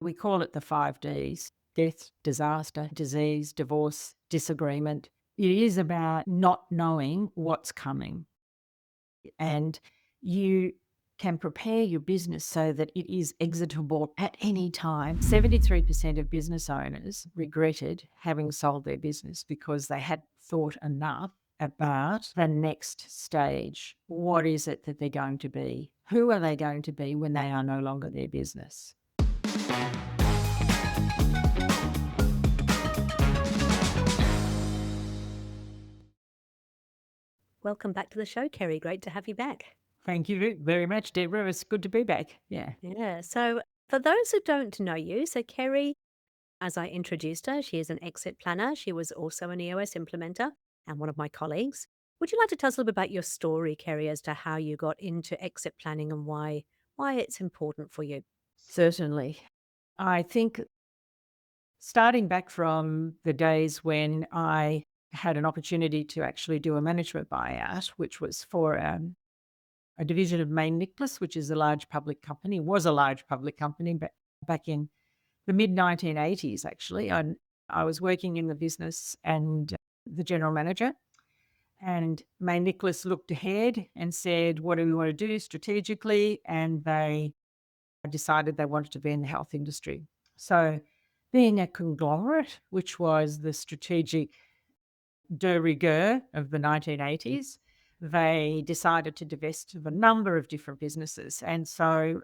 We call it the 5 Ds: death, disaster, disease, divorce, disagreement. It is about not knowing what's coming. And you can prepare your business so that it is exitable at any time. 73% of business owners regretted having sold their business because they hadn't thought enough about the next stage. What is it that they're going to be? Who are they going to be when they are no longer their business? Welcome back to the show, Kerry. Great to have you back. Thank you very much, Debra. It's good to be back. Yeah. Yeah. So, for those who don't know you, so Kerry, as I introduced her, she is an exit planner. She was also an EOS implementer and one of my colleagues. Would you like to tell us a little bit about your story, Kerry, as to how you got into exit planning and why it's important for you? Certainly. I think starting back from the days when I had an opportunity to actually do a management buyout, which was for a division of Main Nicholas, which is a large public company, was a large public company back in the mid-1980s, actually. I was working in the business and the general manager, and Main Nicholas looked ahead and said, what do we want to do strategically? And they decided they wanted to be in the health industry. So being a conglomerate, which was the strategic de rigueur of the 1980s, they decided to divest of a number of different businesses. And so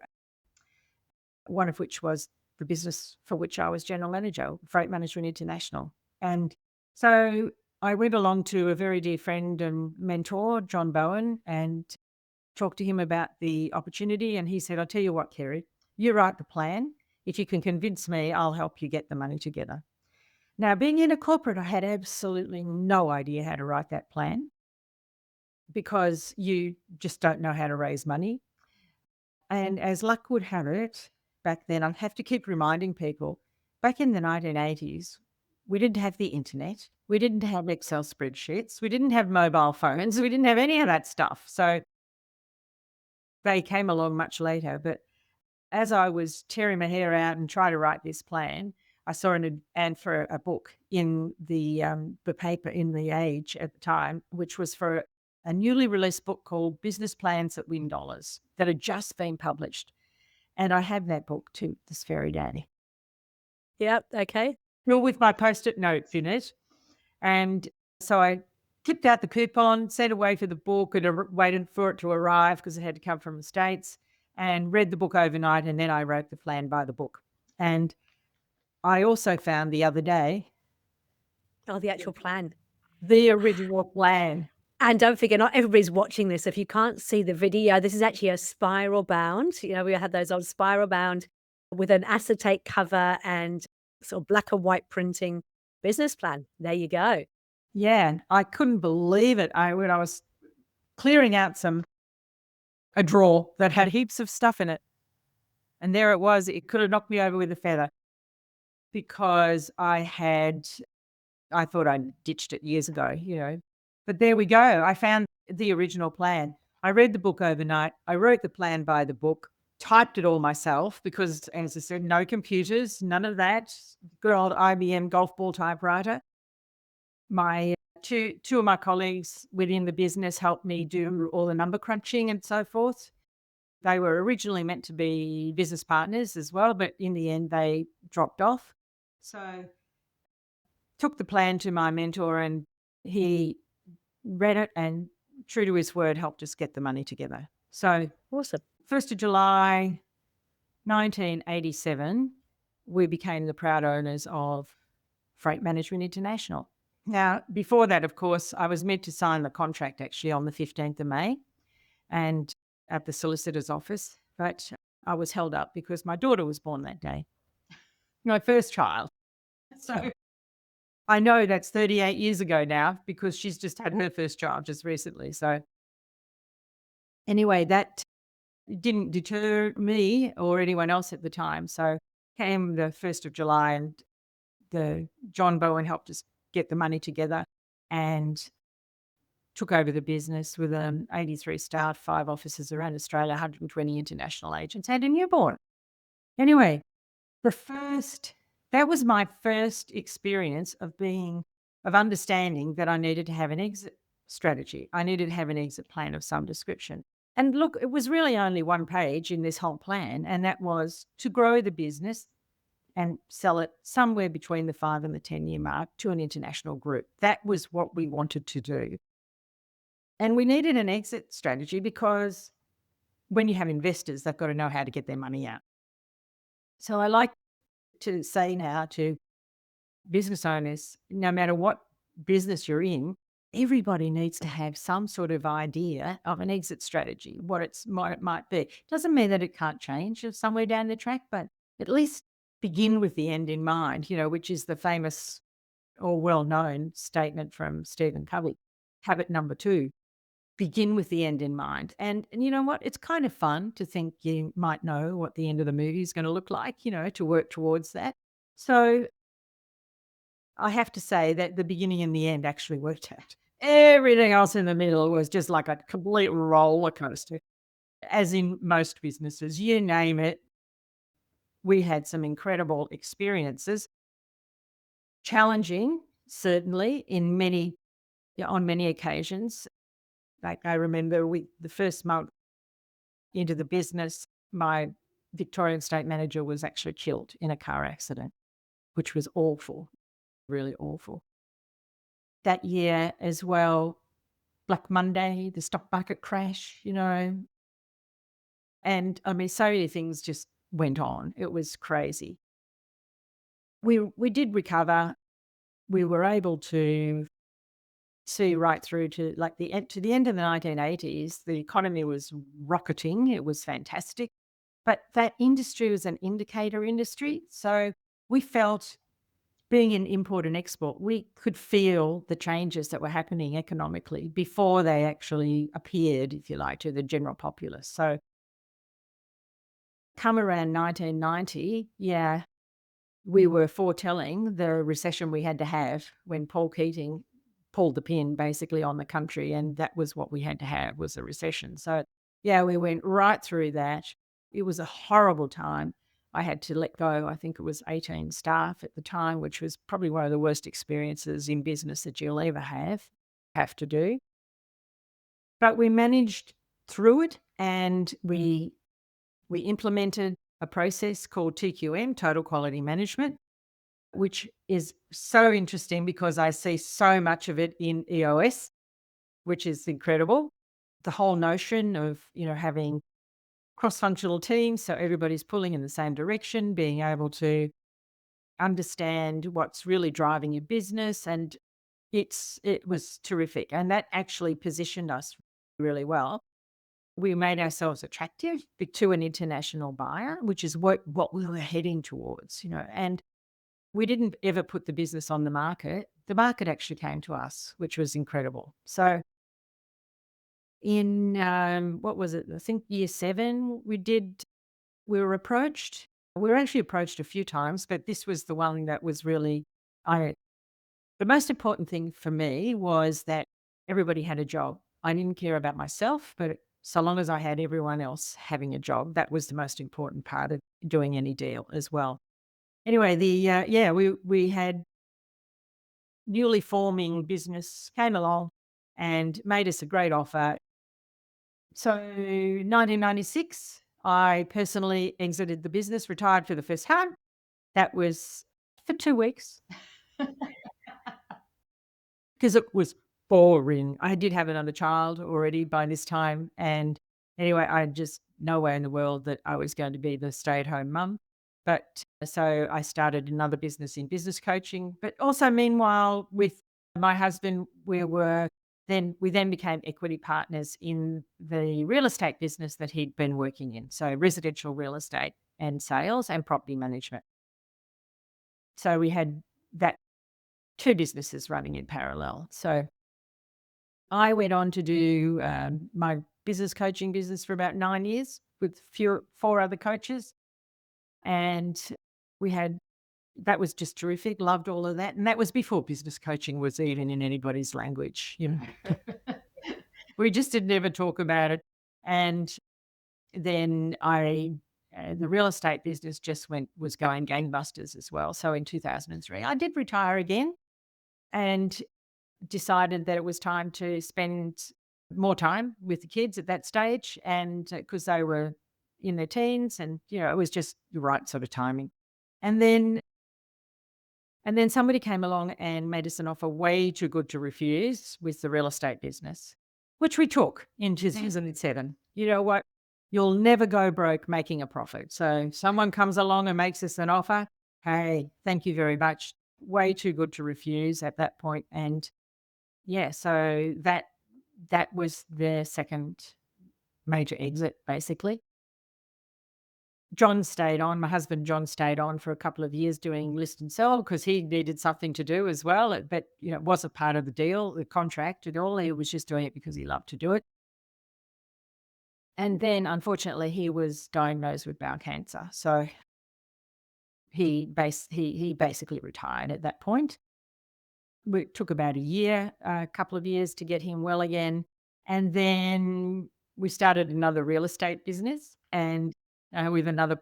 one of which was the business for which I was general manager, Freight Management International. And so I went along to a very dear friend and mentor, John Bowen, and talked to him about the opportunity. And he said, I'll tell you what, Kerry, you write the plan. If you can convince me, I'll help you get the money together. Now, being in a corporate, I had absolutely no idea how to write that plan because you just don't know how to raise money. And as luck would have it, back then, I have to keep reminding people, back in the 1980s, we didn't have the internet. We didn't have Excel spreadsheets. We didn't have mobile phones. We didn't have any of that stuff. So they came along much later. But as I was tearing my hair out and trying to write this plan, I saw an ad for a book in the paper in The Age at the time, which was for a newly released book called Business Plans That Win Dollars that had just been published. And I have that book to this very day, Yep. Okay. all with my Post-it notes in it. And so I tipped out the coupon, sent away for the book, and waited for it to arrive because it had to come from the States, and read the book overnight. And then I wrote the plan by the book. And I also found the other day Oh, the actual plan. the original plan. And don't forget, not everybody's watching this. If you can't see the video, this is actually a spiral bound. We had those old spiral bound with an acetate cover and sort of black and white printing business plan. There you go. Yeah, and I couldn't believe it. When I was clearing out a drawer that had heaps of stuff in it, and there it was. It could have knocked me over with a feather because I thought I'd ditched it years ago. But there we go. I found the original plan. I read the book overnight. I wrote the plan by the book, typed it all myself because, as I said, no computers, none of that. Good old IBM golf ball typewriter. My two of my colleagues within the business helped me do all the number crunching and so forth. They were originally meant to be business partners as well, but in the end they dropped off. So took the plan to my mentor and he read it and, true to his word, helped us get the money together. So Awesome. 1st of July 1987, we became the proud owners of Freight Management International. Now, before that, of course, I was meant to sign the contract actually on the 15th of May and at the solicitor's office, but I was held up because my daughter was born that day, my first child. So I know that's 38 years ago now because she's just had her first child just recently. So anyway, that didn't deter me or anyone else at the time. So came the 1st of July and the John Bowen helped us get the money together and took over the business with 83 staff, 5 offices around Australia, 120 international agents, and a newborn. Anyway, The first that was my first experience of understanding that I needed to have an exit strategy. I needed to have an exit plan of some description. And look, it was really only one page in this whole plan, and that was to grow the business and sell it somewhere between the 5 and the 10-year mark to an international group. That was what we wanted to do. And we needed an exit strategy because when you have investors, they've got to know how to get their money out. So I like to say now to business owners, no matter what business you're in, everybody needs to have some sort of idea of an exit strategy, what it might be. Doesn't mean that it can't change somewhere down the track, but at least begin with the end in mind, which is the famous or well-known statement from Stephen Covey. Habit number 2, begin with the end in mind. And you know what? It's kind of fun to think you might know what the end of the movie is going to look like, to work towards that. So I have to say that the beginning and the end actually worked out. Everything else in the middle was just like a complete roller coaster. As in most businesses, you name it, we had some incredible experiences. Challenging, certainly, on many occasions. Like I remember the first month into the business, my Victorian state manager was actually killed in a car accident, which was awful, really awful. That year as well, Black Monday, the stock market crash, and I mean, so many things just went on. It was crazy. We did recover. We were able to see right through to like the end of the 1980s. The economy was rocketing. It was fantastic. But that industry was an indicator industry. So we felt being in import and export, we could feel the changes that were happening economically before they actually appeared, if you like, to the general populace. So come around 1990, yeah, we were foretelling the recession we had to have when Paul Keating pulled the pin basically on the country, and that was what we had to have, was a recession. So, yeah, we went right through that. It was a horrible time. I had to let go, I think it was 18 staff at the time, which was probably one of the worst experiences in business that you'll ever have to do. But we managed through it, and we implemented a process called TQM, Total Quality Management, which is so interesting because I see so much of it in EOS, which is incredible. The whole notion of, having cross-functional teams, so everybody's pulling in the same direction, being able to understand what's really driving your business, and it was terrific, and that actually positioned us really well. We made ourselves attractive to an international buyer, which is what we were heading towards, and we didn't ever put the business on the market. The market actually came to us, which was incredible. So in, what was it? I think year 7, we were approached. We were actually approached a few times, but this was the one that was really I the most important thing for me was that everybody had a job. I didn't care about myself, but so long as I had everyone else having a job, that was the most important part of doing any deal as well. Anyway, we had newly forming business came along and made us a great offer. So 1996, I personally exited the business, retired for the first time. That was for 2 weeks because it was boring. I did have another child already by this time, and anyway, I just no way in the world that I was going to be the stay-at-home mum. But so I started another business in business coaching, but also meanwhile with my husband, we then became equity partners in the real estate business that he'd been working in. So residential real estate and sales and property management. So we had that 2 businesses running in parallel. So I went on to do my business coaching business for about 9 years with 4 other coaches. And we had that was just terrific, loved all of that, and that was before business coaching was even in anybody's language. We just didn't ever talk about it, and then I the real estate business just was going gangbusters as well. So in 2003, I did retire again and decided that it was time to spend more time with the kids at that stage, and because they were in their teens, and it was just the right sort of timing. And then somebody came along and made us an offer way too good to refuse with the real estate business, which we took in 2007. You know what? You'll never go broke making a profit. So someone comes along and makes us an offer. Hey, thank you very much. Way too good to refuse at that point. And yeah, so that was the second major exit, basically. John stayed on. My husband John stayed on for a couple of years doing list and sell because he needed something to do as well. But it wasn't part of the deal, the contract at all. He was just doing it because he loved to do it. And then, unfortunately, he was diagnosed with bowel cancer. So he basically retired at that point. It took about a couple of years to get him well again. And then we started another real estate business and with another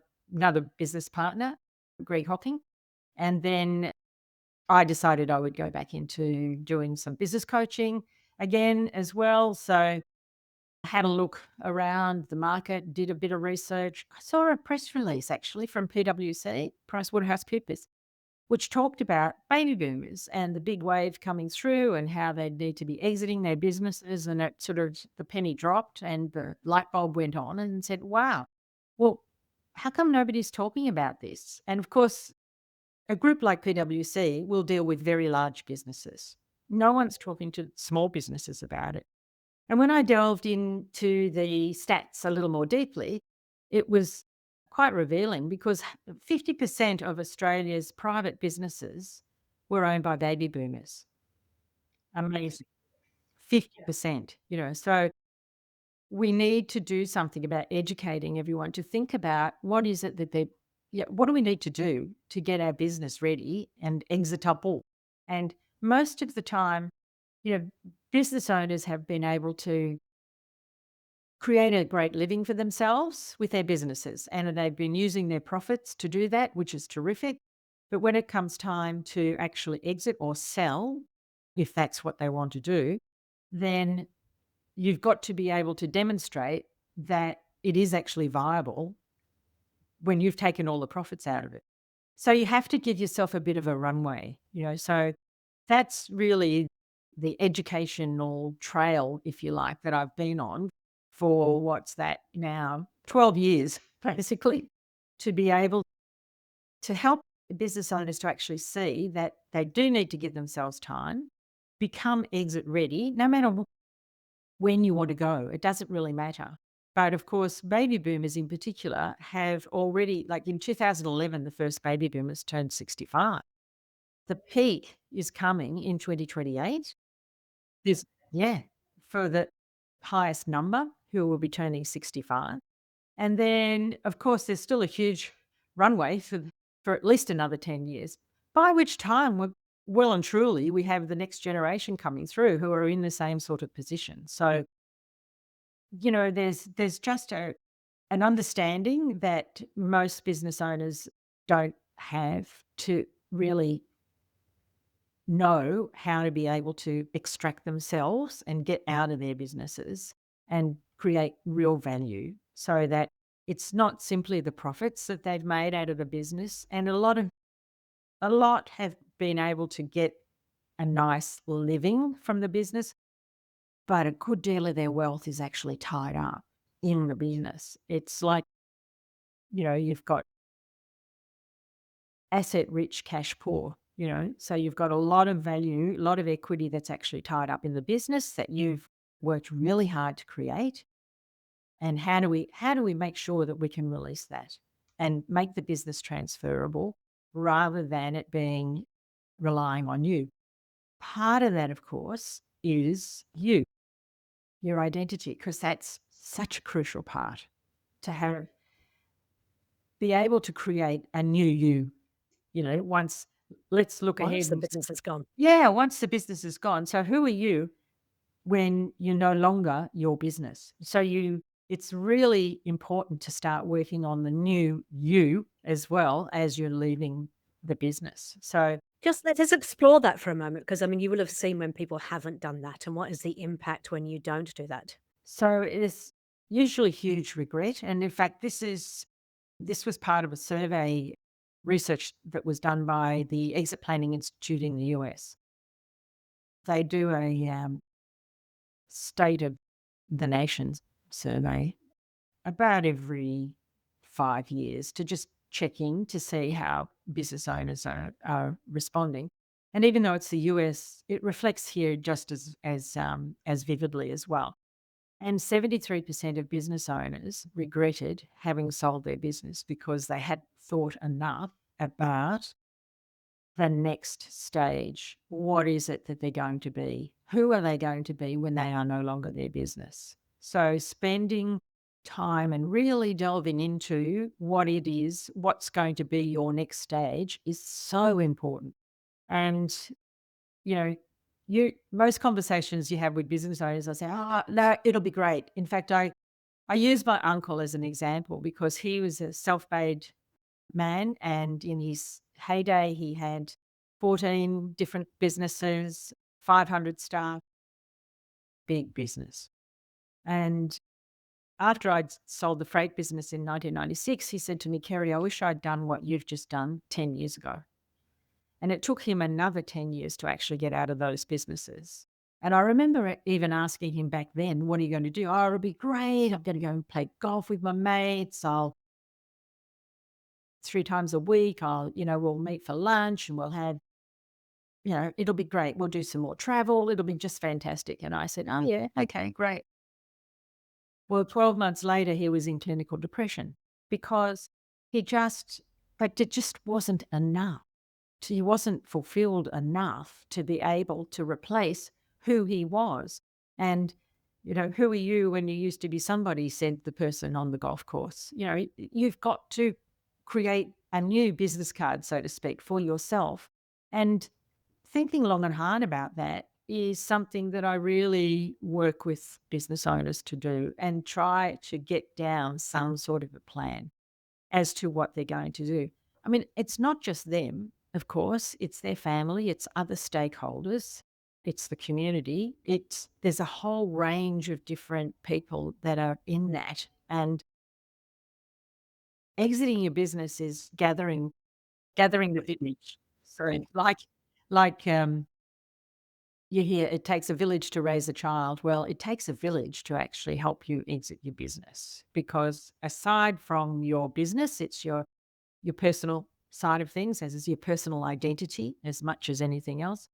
business partner, Greg Hocking. And then I decided I would go back into doing some business coaching again as well. So I had a look around the market, did a bit of research. I saw a press release actually from PwC, PricewaterhouseCoopers, which talked about baby boomers and the big wave coming through and how they need to be exiting their businesses. And it sort of, the penny dropped and the light bulb went on and said, wow, well, how come nobody's talking about this? And of course, a group like PwC will deal with very large businesses. No one's talking to small businesses about it. And when I delved into the stats a little more deeply, it was quite revealing because 50% of Australia's private businesses were owned by baby boomers. Amazing. 50%, so we need to do something about educating everyone to think about what is it that what do we need to do to get our business ready and exitable? And most of the time, business owners have been able to create a great living for themselves with their businesses, and they've been using their profits to do that, which is terrific. But when it comes time to actually exit or sell, if that's what they want to do, then you've got to be able to demonstrate that it is actually viable when you've taken all the profits out of it. So you have to give yourself a bit of a runway, so that's really the educational trail, if you like, that I've been on for what's that now, 12 years, basically, to be able to help business owners to actually see that they do need to give themselves time, become exit ready, no matter when you want to go. It doesn't really matter. But of course, baby boomers in particular have already, like in 2011, the first baby boomers turned 65. The peak is coming in 2028. There's Yeah, for the highest number who will be turning 65. And then, of course, there's still a huge runway for at least another 10 years, by which time we're well and truly, we have the next generation coming through who are in the same sort of position. So, there's just an understanding that most business owners don't have to really know how to be able to extract themselves and get out of their businesses and create real value so that it's not simply the profits that they've made out of the business. And a lot have been able to get a nice living from the business, but a good deal of their wealth is actually tied up in the business. It's like, you've got asset rich, cash poor, so you've got a lot of value, a lot of equity that's actually tied up in the business that you've worked really hard to create. And how do we make sure that we can release that and make the business transferable rather than it being relying on you? Part of that, of course, is your identity, because that's such a crucial part to be able to create a new you. Once let's look Once ahead. the business is gone. Yeah, once the business is gone. So who are you when you're no longer your business? So it's really important to start working on the new you as well as you're leaving the business. So, Just let us explore that for a moment, because I mean, you will have seen when people haven't done that, and what is the impact when you don't do that? so it's usually huge regret. And in fact, this was part of a survey research that was done by the Exit Planning Institute in the US. They do a state of the nation's survey about every 5 years to just check in to see how business owners are responding. And even though it's the US, it reflects here just as vividly as well. And 73% of business owners regretted having sold their business because they hadn't thought enough about the next stage. What is it that they're going to be? Who are they going to be when they are no longer their business? So, spending time and really delving into what it is, what's going to be your next stage is so important. And, you know, most conversations you have with business owners, I say, oh, no, it'll be great. In fact, I use my uncle as an example because he was a self made man, and in his heyday, he had 14 different businesses, 500 staff, big business. And after I'd sold the freight business in 1996, he said to me, Kerry, I wish I'd done what you've just done 10 years ago. And it took him another 10 years to actually get out of those businesses. And I remember even asking him back then, what are you going to do? Oh, it'll be great. I'm going to go and play golf with my mates. I'll 3 times a week. We'll meet for lunch and we'll have, it'll be great. We'll do some more travel. It'll be just fantastic. And I said, oh, yeah, okay, great. Well, 12 months later, he was in clinical depression because but it just wasn't enough. He wasn't fulfilled enough to be able to replace who he was. And, who are you when you used to be somebody, said the person on the golf course. You've got to create a new business card, so to speak, for yourself. And thinking long and hard about that is something that I really work with business owners to do and try to get down some sort of a plan as to what they're going to do. I mean, it's not just them, of course, it's their family, it's other stakeholders, it's the community, there's a whole range of different people that are in that. And exiting your business is gathering the village. So like you hear it takes a village to raise a child. Well, it takes a village to actually help you exit your business because aside from your business, it's your personal side of things, as is your personal identity as much as anything else,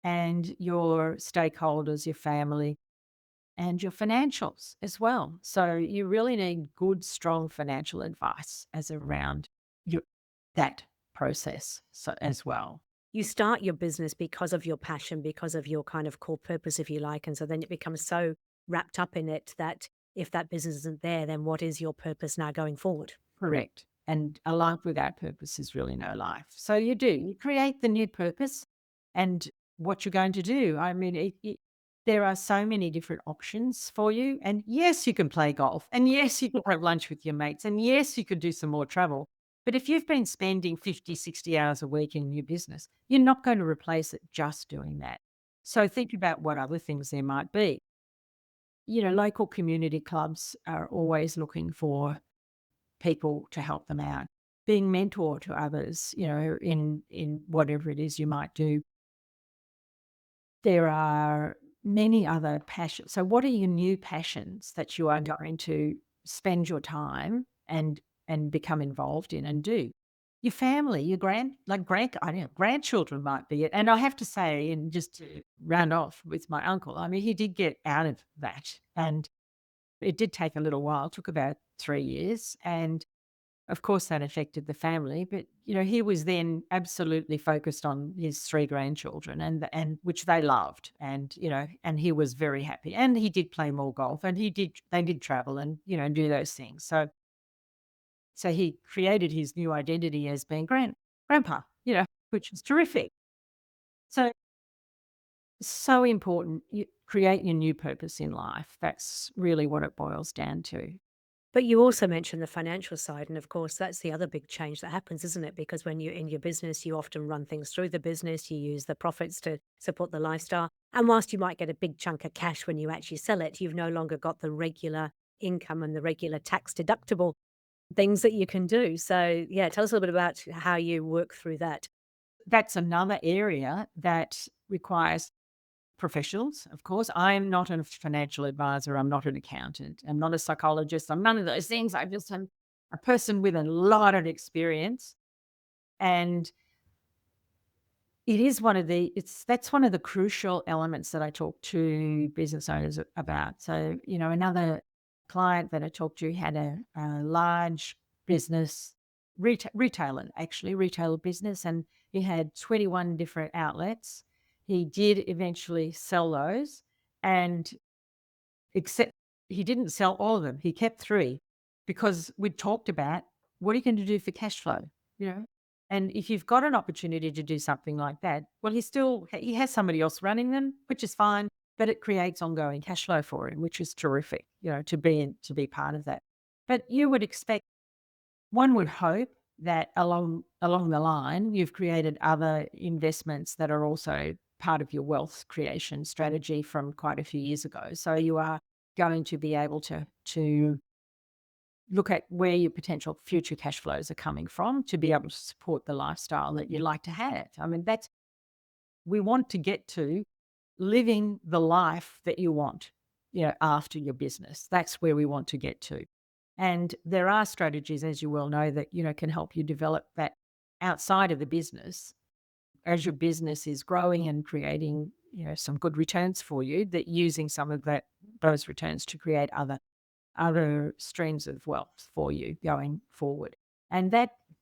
and your stakeholders, your family, and your financials as well. So you really need good, strong financial advice as around your that process as well. You start your business because of your passion, because of your kind of core purpose, if you like. And so then it becomes so wrapped up in it that if that business isn't there, then what is your purpose now going forward? Correct. And a life without purpose is really no life. So you create the new purpose and what you're going to do. I mean, there are so many different options for you. And yes, you can play golf. And yes, you can have lunch with your mates. And yes, you could do some more travel. But if you've been spending 50, 60 hours a week in your business, you're not going to replace it just doing that. So think about what other things there might be. Local community clubs are always looking for people to help them out. Being mentor to others, in whatever it is you might do. There are many other passions. So what are your new passions that you are going to spend your time and become involved in and do? Your family, your I don't know, grandchildren might be it. And I have to say, and just to round off with my uncle, I mean, he did get out of that. And it did take a little while, took about 3 years. And of course, that affected the family, but, he was then absolutely focused on his 3 grandchildren and which they loved and he was very happy. And he did play more golf and they did travel and, do those things. So he created his new identity as being grandpa, which is terrific. So, so important. You create your new purpose in life. That's really what it boils down to. But you also mentioned the financial side, and of course, that's the other big change that happens, isn't it? Because when you're in your business, you often run things through the business, you use the profits to support the lifestyle. And whilst you might get a big chunk of cash when you actually sell it, you've no longer got the regular income and the regular tax deductible things that you can do. So, yeah, tell us a little bit about how you work through that. That's another area that requires professionals, of course. I'm not a financial advisor. I'm not an accountant. I'm not a psychologist. I'm none of those things. I just am a person with a lot of experience. And it is one of the that's one of the crucial elements that I talk to business owners about. So, another client that I talked to had a large business, retailer, actually, retail business, and he had 21 different outlets. He did eventually sell those, and except he didn't sell all of them. He kept 3 because we talked about what are you going to do for cash flow, you know? And if you've got an opportunity to do something like that, well, he has somebody else running them, which is fine, but it creates ongoing cash flow for him, which is terrific, to be part of that. But you would expect one would hope that along the line, you've created other investments that are also part of your wealth creation strategy from quite a few years ago. So you are going to be able to look at where your potential future cash flows are coming from to be able to support the lifestyle that you'd like to have. I mean, that's we want to get to living the life that you want, after your business. That's where we want to get to. And there are strategies, as you well know, that, can help you develop that outside of the business as your business is growing and creating, some good returns for you, that using some of those returns to create other streams of wealth for you going forward. And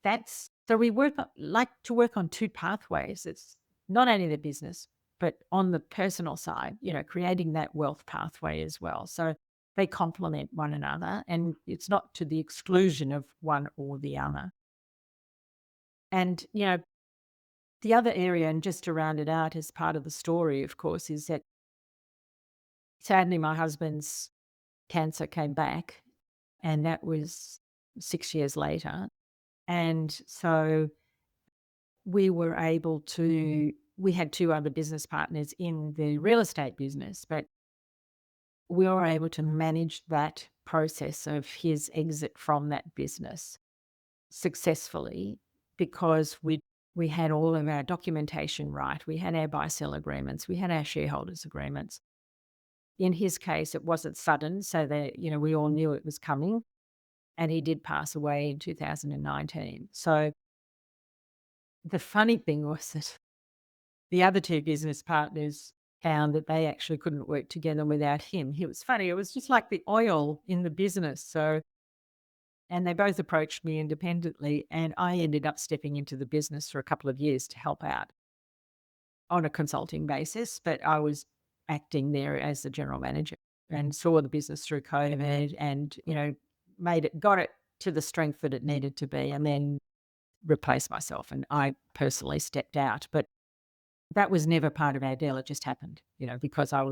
that's so we like to work on 2 pathways. It's not only the business, but on the personal side, creating that wealth pathway as well. So they complement one another, and it's not to the exclusion of one or the other. And, the other area, and just to round it out as part of the story, of course, is that sadly my husband's cancer came back, and that was 6 years later. And so we had 2 other business partners in the real estate business, but we were able to manage that process of his exit from that business successfully because we had all of our documentation right. We had our buy-sell agreements. We had our shareholders agreements. In his case, it wasn't sudden, so that, we all knew it was coming, and he did pass away in 2019. So the funny thing was that the other 2 business partners found that they actually couldn't work together without him. It was funny. It was just like the oil in the business. So, and they both approached me independently, and I ended up stepping into the business for a couple of years to help out on a consulting basis, but I was acting there as the general manager and saw the business through COVID and, got it to the strength that it needed to be, and then replaced myself. And I personally stepped out, but that was never part of our deal. It just happened, because I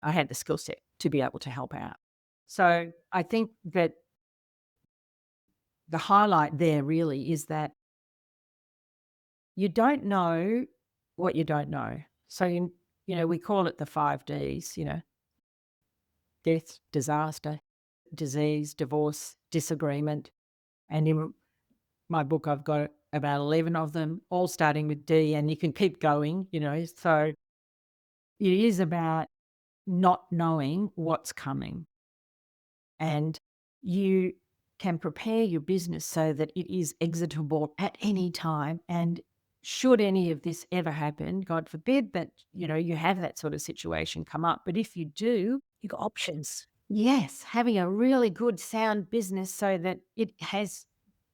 had the skill set to be able to help out. So I think that the highlight there really is that you don't know what you don't know. So, we call it the 5 Ds, death, disaster, disease, divorce, disagreement. And in my book, I've got about 11 of them, all starting with D, and you can keep going, So it is about not knowing what's coming. And you can prepare your business so that it is exitable at any time. And should any of this ever happen, God forbid that, you have that sort of situation come up. But if you do, You got options. yes, having a really good sound business so that it has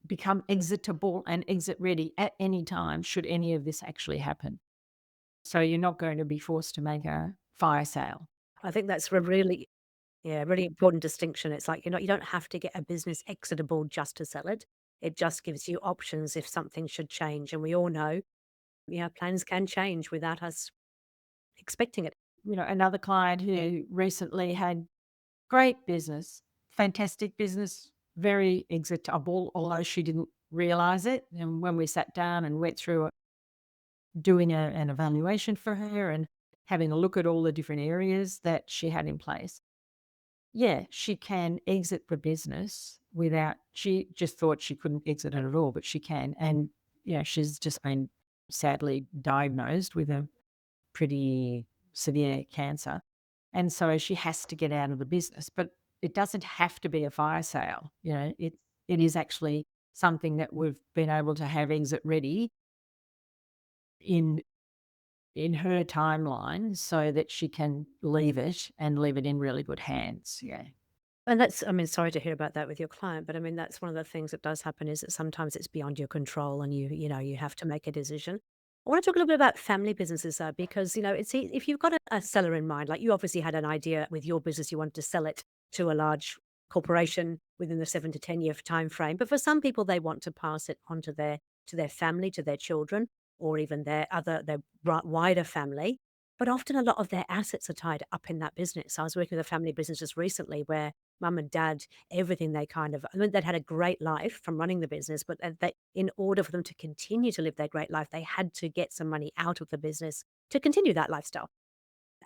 become exitable and exit ready at any time should any of this actually happen. So you're not going to be forced to make a fire sale. I think that's a really, yeah, really important distinction. It's like, you don't have to get a business exitable just to sell it. It just gives you options if something should change. And we all know, yeah, plans can change without us expecting it. Another client who recently had great business, fantastic business, very exitable, although she didn't realize it. And when we sat down and went through doing an evaluation for her and having a look at all the different areas that she had in place, yeah, she can exit the business without, she just thought she couldn't exit it at all, but she can. And, she's just been sadly diagnosed with a pretty severe cancer. And so she has to get out of the business, but it doesn't have to be a fire sale. It is actually something that we've been able to have exit ready in her timeline so that she can leave it and leave it in really good hands. Yeah. And that's I mean, sorry to hear about that with your client, but I mean, that's one of the things that does happen is that sometimes it's beyond your control and you have to make a decision. I want to talk a little bit about family businesses though, because, if you've got a seller in mind, like you obviously had an idea with your business, you wanted to sell it to a large corporation within the 7 to 10 year time frame. But for some people, they want to pass it on to their family, to their children, or even their wider family. But often a lot of their assets are tied up in that business. I was working with a family business just recently where mum and dad, everything I mean, they'd had a great life from running the business, but in order for them to continue to live their great life, they had to get some money out of the business to continue that lifestyle.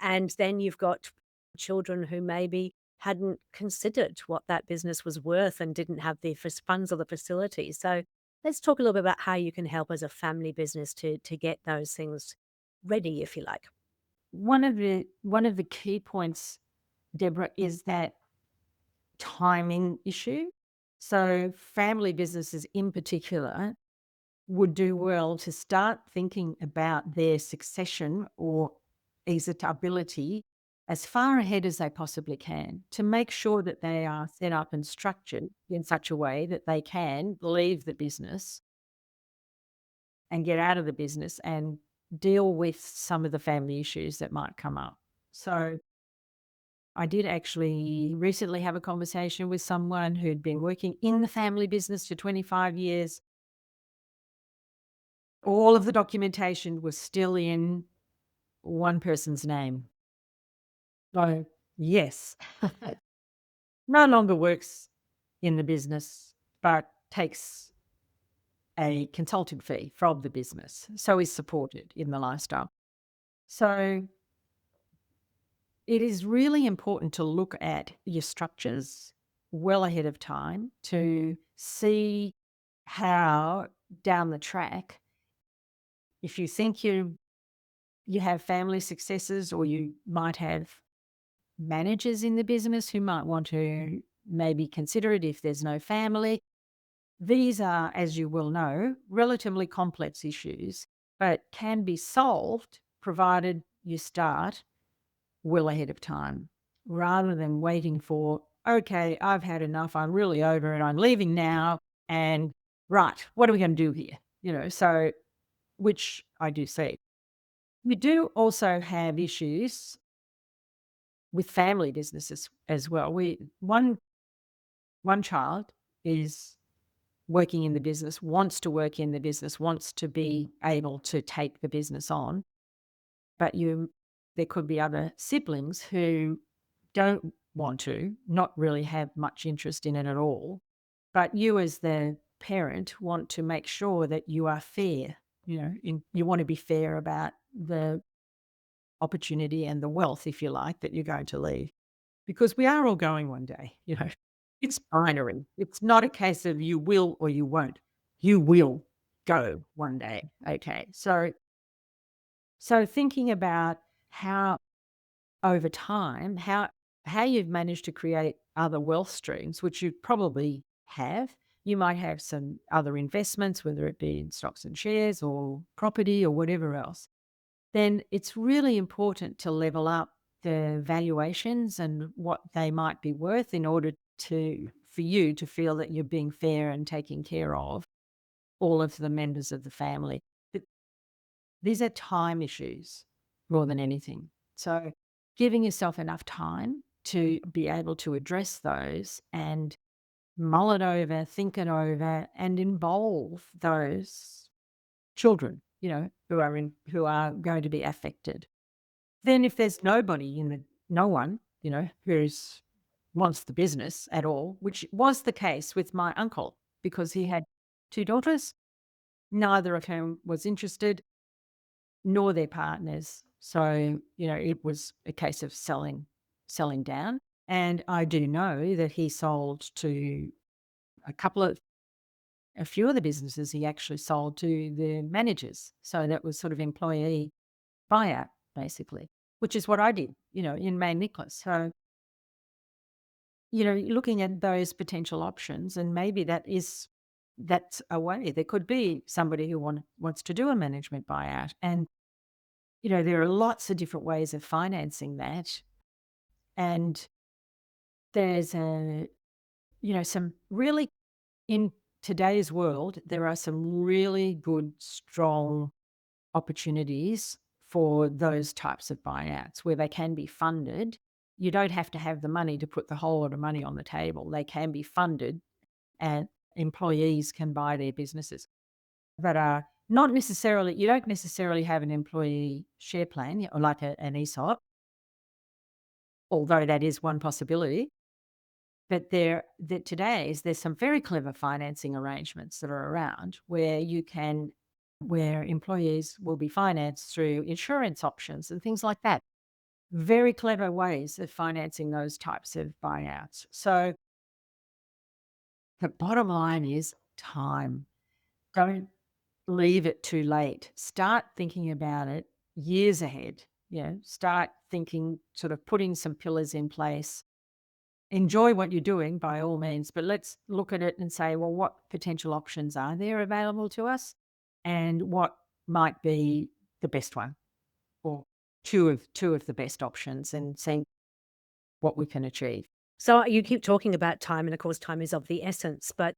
And then you've got children who maybe hadn't considered what that business was worth and didn't have the funds or the facilities. So let's talk a little bit about how you can help as a family business to get those things ready, if you like. One of the key points, Deborah, is that timing issue. So family businesses in particular would do well to start thinking about their succession or exitability as far ahead as they possibly can to make sure that they are set up and structured in such a way that they can leave the business and get out of the business and deal with some of the family issues that might come up. So I did actually recently have a conversation with someone who'd been working in the family business for 25 years. All of the documentation was still in one person's name. So, yes, no longer works in the business, but takes a consulting fee from the business. So is supported in the lifestyle. So it is really important to look at your structures well ahead of time to see how down the track, if you think you have family successes or you might have managers in the business who might want to maybe consider it if there's no family. These are, as you will know, relatively complex issues, but can be solved provided you start well ahead of time rather than waiting for, okay, I've had enough. I'm really over it. I'm leaving now. And right, what are we going to do here? So which I do see. We do also have issues with family businesses as well. One child is working in the business, wants to work in the business, wants to be able to take the business on, but there could be other siblings who don't want to, not really have much interest in it at all. But you as the parent want to make sure that you are fair. You want to be fair about the opportunity and the wealth, if you like, that you're going to leave. Because we are all going one day. It's binary. It's not a case of you will or you won't. You will go one day. Okay. So thinking about how over time, how you've managed to create other wealth streams, which you probably have. You might have some other investments, whether it be in stocks and shares or property or whatever else. Then it's really important to level up the valuations and what they might be worth in order for you to feel that you're being fair and taking care of all of the members of the family. But these are time issues more than anything. So giving yourself enough time to be able to address those and mull it over, think it over, and involve those children, who are going to be affected. Then if there's no one, who's wants the business at all, which was the case with my uncle because he had two daughters, neither of whom was interested, nor their partners. So, it was a case of selling down. And I do know that he sold to a couple of a few of the businesses he actually sold to the managers. So that was sort of employee buyout, basically, which is what I did, in May Nicholas. So, looking at those potential options, and maybe that's a way. There could be somebody who wants to do a management buyout. And, there are lots of different ways of financing that. And there's some really, in today's world, there are some really good, strong opportunities for those types of buyouts where they can be funded. You don't have to have the money to put the whole lot of money on the table. They can be funded and employees can buy their businesses that are not necessarily, you don't necessarily have an employee share plan or like an ESOP, although that is one possibility. But there's some very clever financing arrangements that are around where employees will be financed through insurance options and things like that. Very clever ways of financing those types of buyouts. So the bottom line is time. Don't leave it too late. Start thinking about it years ahead. Start thinking, sort of putting some pillars in place. Enjoy what you're doing by all means, but let's look at it and say, well, what potential options are there available to us and what might be the best one or two of the best options and seeing what we can achieve. So you keep talking about time, and of course, time is of the essence. But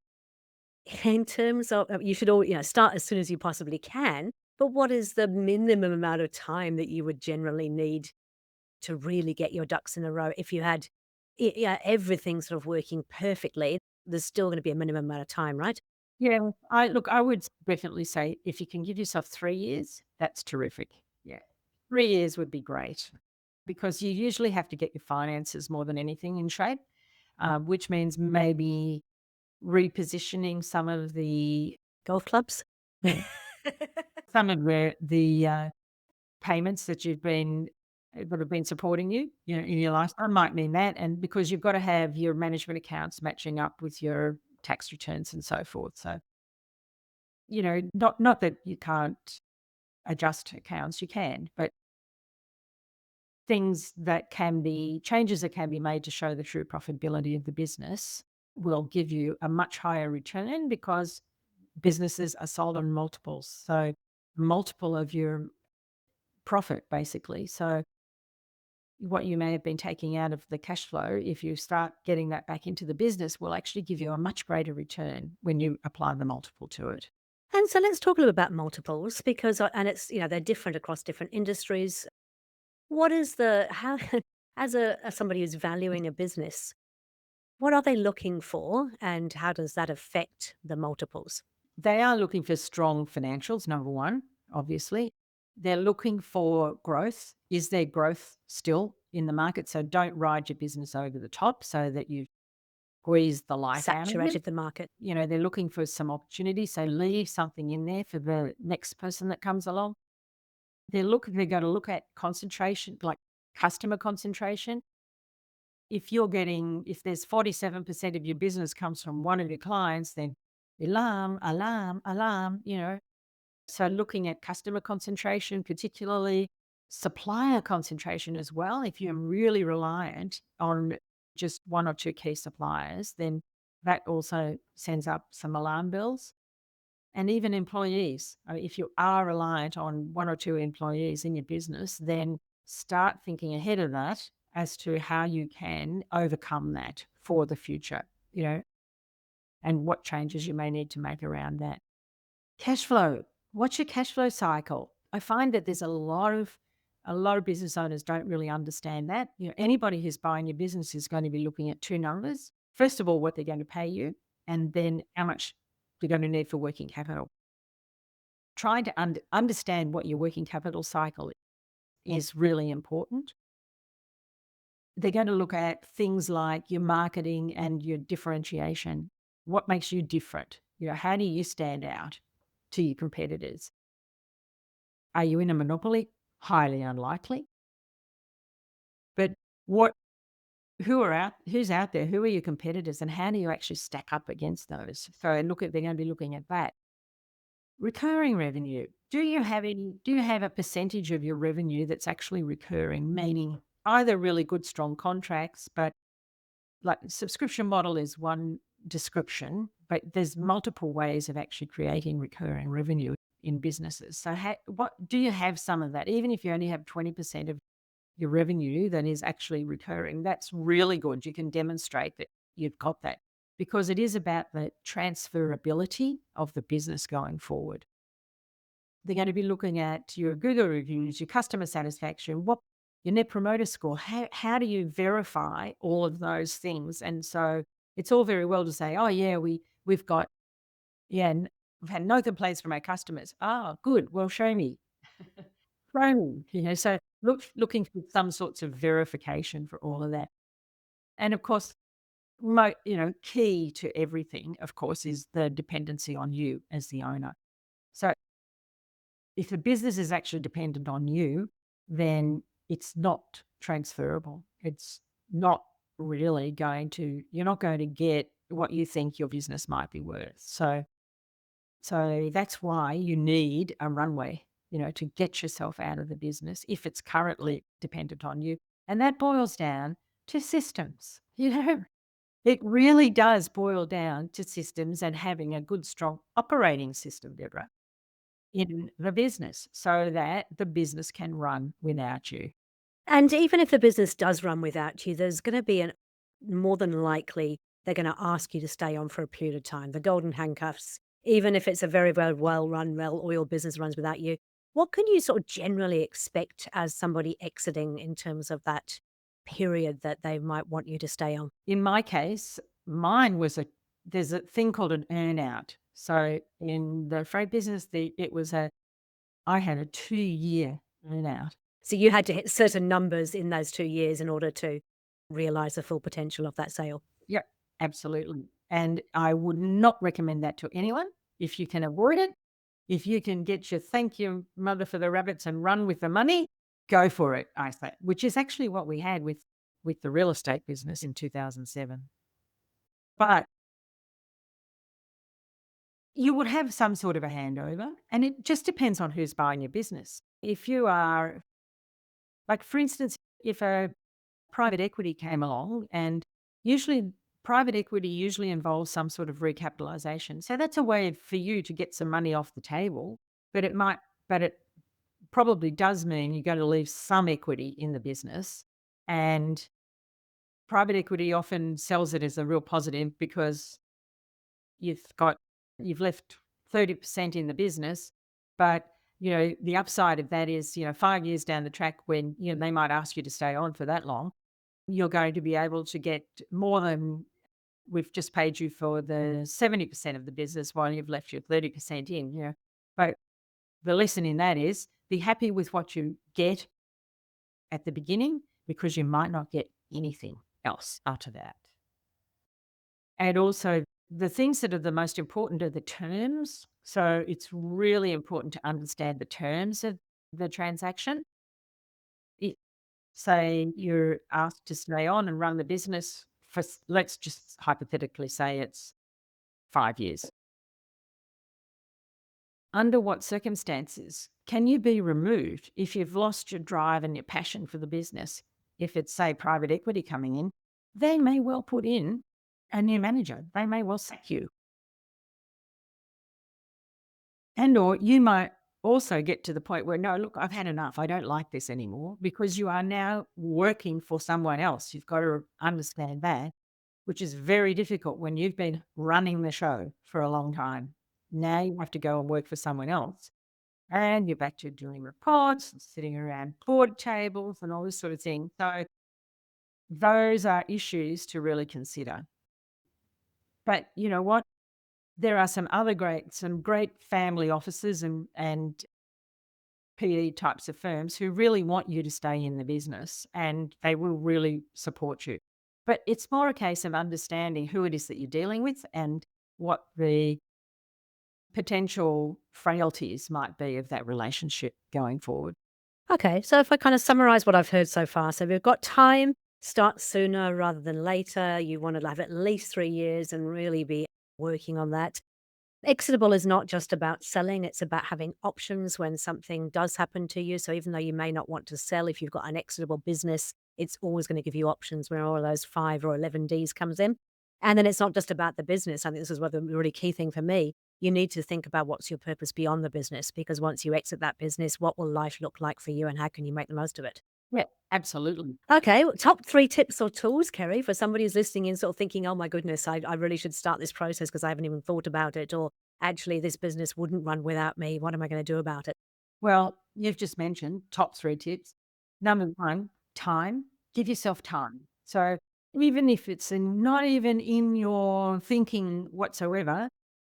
in terms of, you should all, start as soon as you possibly can. But what is the minimum amount of time that you would generally need to really get your ducks in a row? If you had, yeah, everything sort of working perfectly, there's still going to be a minimum amount of time, right? Yeah, I would definitely say if you can give yourself 3 years, that's terrific. Yeah. 3 years would be great because you usually have to get your finances more than anything in shape, which means maybe repositioning Golf clubs. some of the payments that have been supporting you, in your lifestyle might mean that. And because you've got to have your management accounts matching up with your tax returns and so forth. So, not that you can't adjust accounts, you can, but changes that can be made to show the true profitability of the business will give you a much higher return because businesses are sold on multiples. So multiple of your profit, basically. So what you may have been taking out of the cash flow, if you start getting that back into the business, will actually give you a much greater return when you apply the multiple to it. And so let's talk a little about multiples because, and it's, they're different across different industries. What is how, as somebody who's valuing a business, what are they looking for and how does that affect the multiples? They are looking for strong financials, number one, obviously. They're looking for growth. Is there growth still in the market? So don't ride your business over the top so that you squeeze the life out of it. Saturated the market. They're looking for some opportunity. So leave something in there for the next person that comes along. They're going to look at concentration, like customer concentration. If there's 47% of your business comes from one of your clients, then alarm, alarm, alarm, So looking at customer concentration, particularly supplier concentration as well. If you're really reliant on just one or two key suppliers, then that also sends up some alarm bells. And even employees. If you are reliant on one or two employees in your business, then start thinking ahead of that as to how you can overcome that for the future, and what changes you may need to make around that. Cash flow. What's your cash flow cycle? I find that there's a lot of business owners don't really understand that. Anybody who's buying your business is going to be looking at two numbers. First of all, what they're going to pay you, and then how much they're going to need for working capital. Trying to understand what your working capital cycle is really important. They're going to look at things like your marketing and your differentiation. What makes you different? How do you stand out to your competitors? Are you in a monopoly? Highly unlikely. But what who's out there? Who are your competitors and how do you actually stack up against those? So they're going to be looking at that. Recurring revenue. Do you have a percentage of your revenue that's actually recurring, meaning either really good, strong contracts, but like subscription model is one description, but there's multiple ways of actually creating recurring revenue in businesses. So what do you have some of that? Even if you only have 20% of your revenue that is actually recurring, that's really good. You can demonstrate that you've got that because it is about the transferability of the business going forward. They're going to be looking at your Google reviews, your customer satisfaction, your net promoter score. How do you verify all of those things? And so it's all very well to say, oh yeah, we've got we've had no complaints from our customers. Oh, good. Well, show me. Show me. So looking for some sorts of verification for all of that. And of course, key to everything, of course, is the dependency on you as the owner. So if the business is actually dependent on you, then it's not transferable. It's not really you're not going to get what you think your business might be worth. So that's why you need a runway, to get yourself out of the business if it's currently dependent on you. And that boils down to systems. It really does boil down to systems and having a good, strong operating system, Deborah, in the business so that the business can run without you. And even if the business does run without you, there's gonna be an more than likely, they're gonna ask you to stay on for a period of time, the golden handcuffs, even if it's a very, very well-run, well-oiled business runs without you. What can you sort of generally expect as somebody exiting in terms of that period that they might want you to stay on? In my case, mine was there's a thing called an earnout. So in the freight business, I had a 2-year earnout. So you had to hit certain numbers in those 2 years in order to realize the full potential of that sale. Yep, absolutely. And I would not recommend that to anyone if you can avoid it. If you can get your thank you mother for the rabbits and run with the money, go for it, I say, which is actually what we had with the real estate business in 2007. But you would have some sort of a handover, and it just depends on who's buying your business. If you are, like, for instance, if a private equity came along, and usually private equity usually involves some sort of recapitalization. So that's a way for you to get some money off the table, but it probably does mean you're going to leave some equity in the business. And private equity often sells it as a real positive because you've got you've left 30% in the business, but the upside of that is 5 years down the track when they might ask you to stay on for that long, you're going to be able to get more than we've just paid you for the 70% of the business while you've left your 30% in. But the lesson in that is be happy with what you get at the beginning because you might not get anything else after that. And also, the things that are the most important are the terms. So it's really important to understand the terms of the transaction. It, say you're asked to stay on and run the business for, let's just hypothetically say it's 5 years. Under what circumstances can you be removed if you've lost your drive and your passion for the business? If it's, say, private equity coming in, they may well put in a new manager. They may well sack you. And or you might also get to the point where, no, look, I've had enough. I don't like this anymore because you are now working for someone else. You've got to understand that, which is very difficult when you've been running the show for a long time. Now you have to go and work for someone else. And you're back to doing reports and sitting around board tables and all this sort of thing. So those are issues to really consider. But you know what? There are some great family offices and PE types of firms who really want you to stay in the business and they will really support you. But it's more a case of understanding who it is that you're dealing with and what the potential frailties might be of that relationship going forward. Okay, so if I kind of summarize what I've heard so far, so we've got time, start sooner rather than later. You want to have at least 3 years and really be working on that. Exitable is not just about selling, it's about having options when something does happen to you. So even though you may not want to sell, if you've got an exitable business, it's always going to give you options where all of those 5 or 11 Ds comes in. And then it's not just about the business. I think this is what the really key thing for me. You need to think about what's your purpose beyond the business, because once you exit that business, what will life look like for you and how can you make the most of it? Yeah, absolutely. Okay, well, top 3 tips or tools, Kerry, for somebody who's listening and sort of thinking, oh my goodness, I really should start this process because I haven't even thought about it. Or actually, this business wouldn't run without me. What am I going to do about it? Well, you've just mentioned top 3 tips. Number one, time. Give yourself time. So even if it's not even in your thinking whatsoever,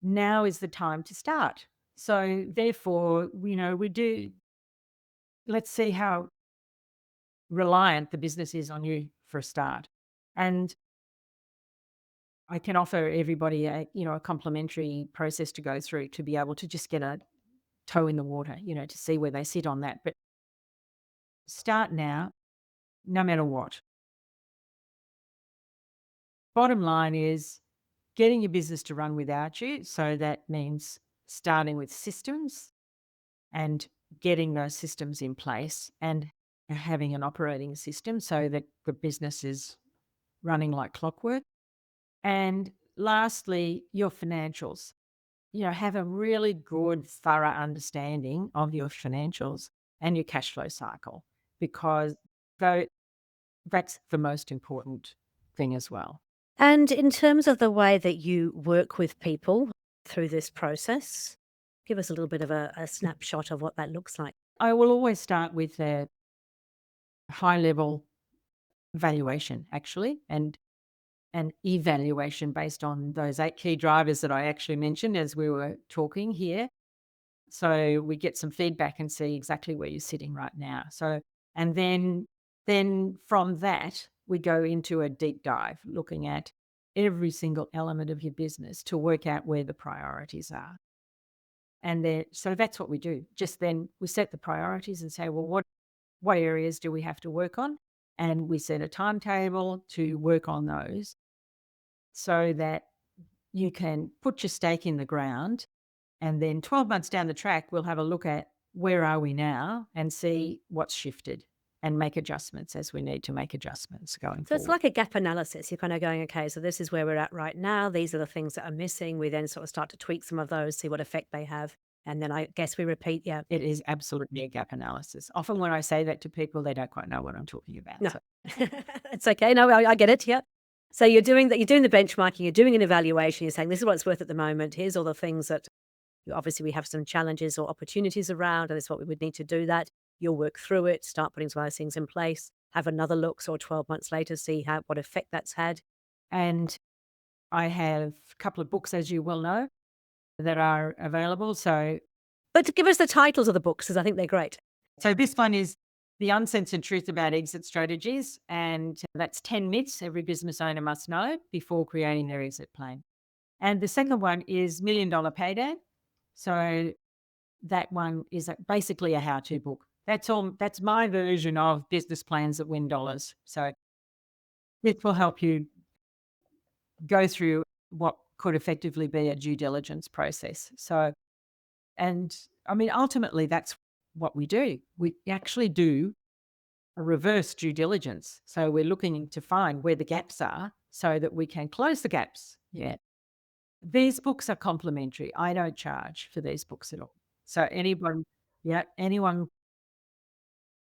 now is the time to start. So therefore, we do, let's see how reliant the business is on you for a start. And I can offer everybody a complimentary process to go through to be able to just get a toe in the water, to see where they sit on that. But start now, no matter what. Bottom line is getting your business to run without you. So that means starting with systems and getting those systems in place and having an operating system so that the business is running like clockwork. And lastly, your financials. Have a really good, thorough understanding of your financials and your cash flow cycle because though that's the most important thing as well. And in terms of the way that you work with people through this process, give us a little bit of a snapshot of what that looks like. I will always start with a high level valuation actually and an evaluation based on those 8 key drivers that I actually mentioned as we were talking here. So we get some feedback and see exactly where you're sitting right now. So and then from that we go into a deep dive looking at every single element of your business to work out where the priorities are. And then so that's what we do. Just then we set the priorities and say, well, what areas do we have to work on? And we set a timetable to work on those so that you can put your stake in the ground. And then 12 months down the track, we'll have a look at where are we now and see what's shifted and make adjustments as we need to make adjustments going So it's forward. like a gap analysis. You're kind of going, okay, so this is where we're at right now. These are the things that are missing. We then sort of start to tweak some of those, see what effect they have. And then I guess we repeat, yeah. It is absolutely a gap analysis. Often when I say that to people, they don't quite know what I'm talking about. No, So it's okay. No, I get it. Yeah. So you're doing that. You're doing the benchmarking. You're doing an evaluation. You're saying this is what it's worth at the moment. Here's all the things that obviously we have some challenges or opportunities around, and this is what we would need to do that. You'll work through it, start putting some of those things in place, have another look, so 12 months later, see what effect that's had. and I have a couple of books, as you well know, that are available. But to give us the titles of the books, because I think they're great. So this one is The Uncensored Truth About Exit Strategies, and that's 10 myths every business owner must know before creating their exit plan. And the second one is Million Dollar Payday. So that one is basically a how-to book. That's all. That's my version of business plans that win dollars. So this will help you go through what could effectively be a due diligence process. So, and I mean, ultimately, that's what we do. We actually do a reverse due diligence. So we're looking to find where the gaps are so that we can close the gaps. Yeah. These books are complimentary. I don't charge for these books at all. So anyone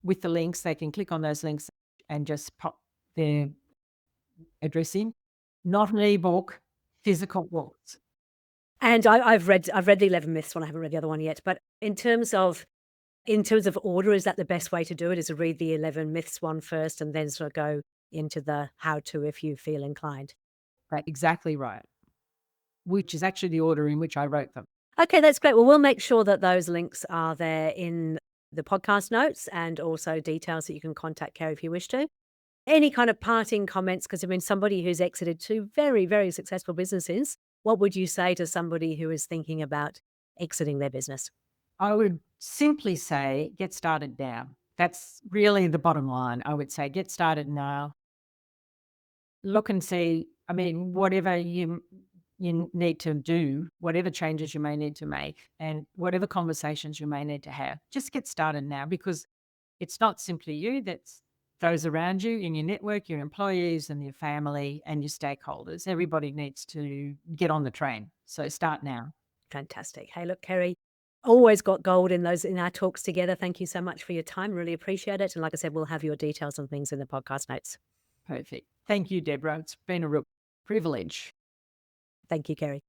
with the links, they can click on those links and just pop their address in. Not an ebook, physical books. And I've read the 11 myths one. I haven't read the other one yet. But in terms of order, is that the best way to do it? Is to read the 11 myths one first and then sort of go into the how to if you feel inclined? Right, exactly right. Which is actually the order in which I wrote them. Okay, that's great. Well, we'll make sure that those links are there in the podcast notes and also details that you can contact Kerry if you wish to. Any kind of parting comments? Because I mean, somebody who's exited two very, very successful businesses, what would you say to somebody who is thinking about exiting their business? I would simply say get started now. That's really the bottom line. I would say get started now. Look and see, I mean, whatever you need to do, whatever changes you may need to make, and whatever conversations you may need to have, just get started now because it's not simply you, that's those around you in your network, your employees and your family and your stakeholders. Everybody needs to get on the train. So start now. Fantastic. Hey, look, Kerry, always got gold in those in our talks together. Thank you so much for your time. Really appreciate it. And like I said, we'll have your details and things in the podcast notes. Perfect. Thank you, Deborah. It's been a real privilege. Thank you, Kerry.